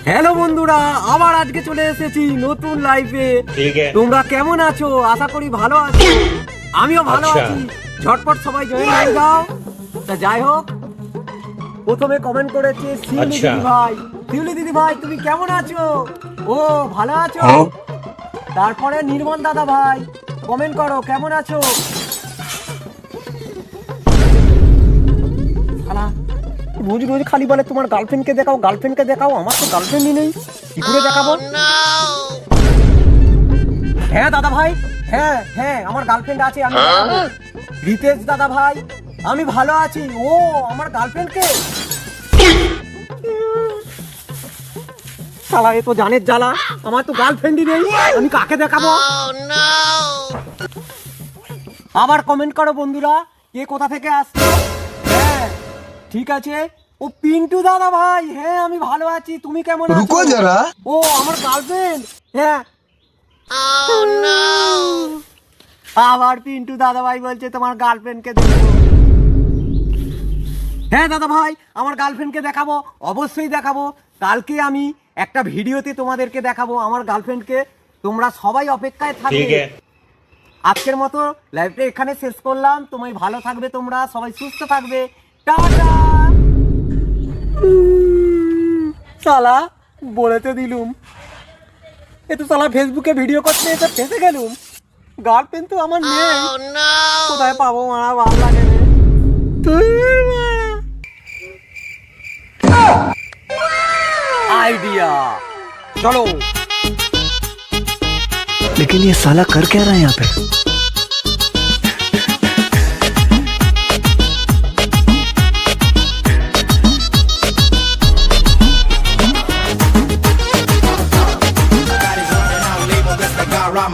Hello বন্ধুরা, আবার আজকে চলে এসেছি নতুন লাইভে। তোমরা কেমন আছো? আশা করি ভালো আছো। আমিও ভালো আছি। ঝটপট সবাই জয়েন হয়ে যাও। তা যাই হোক, প্রথমে কমেন্ট করেছে শিউলি দিদি ভাই। শিউলি দিদি ভাই তুমি কেমন আছো? ও ভালো আছো। তারপরে নির্মল দাদা ভাই কমেন্ট করো কেমন আছো। রোজ রোজ খালি বলে তোমার গার্লফ্রেন্ডকে দেখাও, গার্লফ্রেন্ডকে দেখাও। আমার তো গার্লফ্রেন্ডই নেই, কি করে দেখাবো? হ্যাঁ দাদা ভাই, হ্যাঁ হ্যাঁ আমার গার্লফ্রেন্ড আছে। আমি রিতেশ দাদা ভাই আমি ভালো আছি। ও আমার গার্লফ্রেন্ডকে শালা, এ তো জানের জ্বালা। আমার তো গার্লফ্রেন্ডই নেই, আমি কাকে দেখাবো? আবার কমেন্ট করো বন্ধুরা, কে কোথা থেকে আসছো। হ্যাঁ ঠিক আছে। ও পিন্টু দাদা ভাই, হ্যাঁ আমি ভালো আছি। তুমি কেমন আছো? রুকো যারা। ও আমার গার্লফ্রেন্ড। হ্যাঁ আবার পিন্টু দাদা ভাই বলছে তোমার গার্লফ্রেন্ডকে দেখাবো। হ্যাঁ দাদা ভাই আমার গার্লফ্রেন্ডকে দেখাবো, অবশ্যই দেখাবো। কালকে আমি একটা ভিডিওতে তোমাদেরকে দেখাবো আমার গার্লফ্রেন্ডকে। তোমরা সবাই অপেক্ষায় থাকবে। আজকের মতো লাইভটা এখানে শেষ করলাম। তোমায় ভালো থাকবে, তোমরা সবাই সুস্থ থাকবে। টাটা। শালা বলেতে দিলুম, এ তো শালা ফেসবুকে ভিডিও করতে এসে ফেসে গেলুম। গার্লফ্রেন্ড তো আমার নেই, কোথায় পাবো? মারা ভালো লাগে রে। आइडिया चलो। लेकिन ये साला कर क्या रहा है यहाँ पे?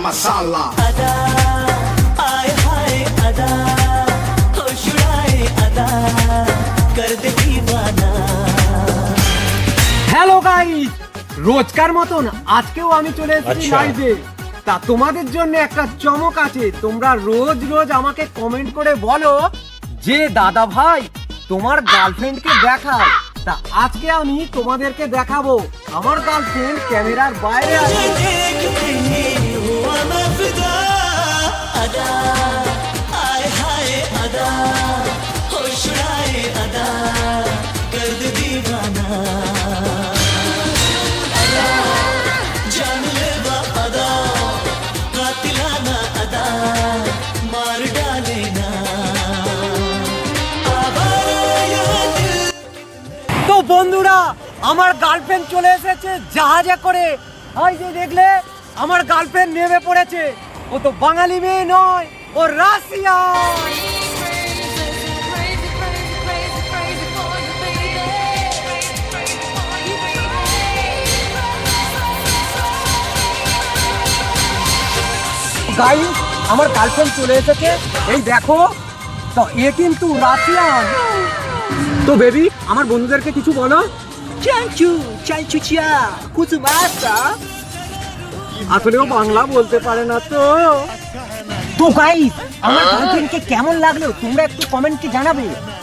masala ada आए हाय ada होश उड़ाए ada कर दे दीवाना। হ্যালো গাইস, রোজকার মতন আজকেও আমি চলে এসেছি লাইভে। তা তোমাদের জন্য একটা চমক আছে। তোমরা রোজ রোজ আমাকে কমেন্ট করে বলো যে দাদা ভাই তোমার গার্লফ্রেন্ডকে দেখাও। তা আজকে আমি তোমাদেরকে দেখাবো আমার গার্লফ্রেন্ড ক্যামেরার বাইরে আছে। देखते ही हुआ मैं फिदा ada आए हाय ada होश उड़ाए ada कर दे दीवाना। ada जान लेवा ada कातिलाना ada मार डालेना आवारा ये दिल। তো বন্ধুরা আমার গার্লফ্রেন্ড চলে এসেছে জাহাজে করে। এই যে দেখলে আমার গার্লফ্রেন্ড নেমে পড়েছে। ও তো বাঙালি মেয়ে নয়, ও রাশিয়ান। গাইস আমার গার্লফ্রেন্ড চলে এসেছে, এই দেখো। তো এ কিন্তু রাশিয়ান। তো বেবি আমার বন্ধুদেরকে কিছু বলো। চাচু চাচু চা কুচু মাস্তা। আসলেও বাংলা বলতে পারে না তো। তো গাইস আমার গার্লফ্রেন্ডকে কেমন লাগলো তোমরা একটু কমেন্টে জানাবে।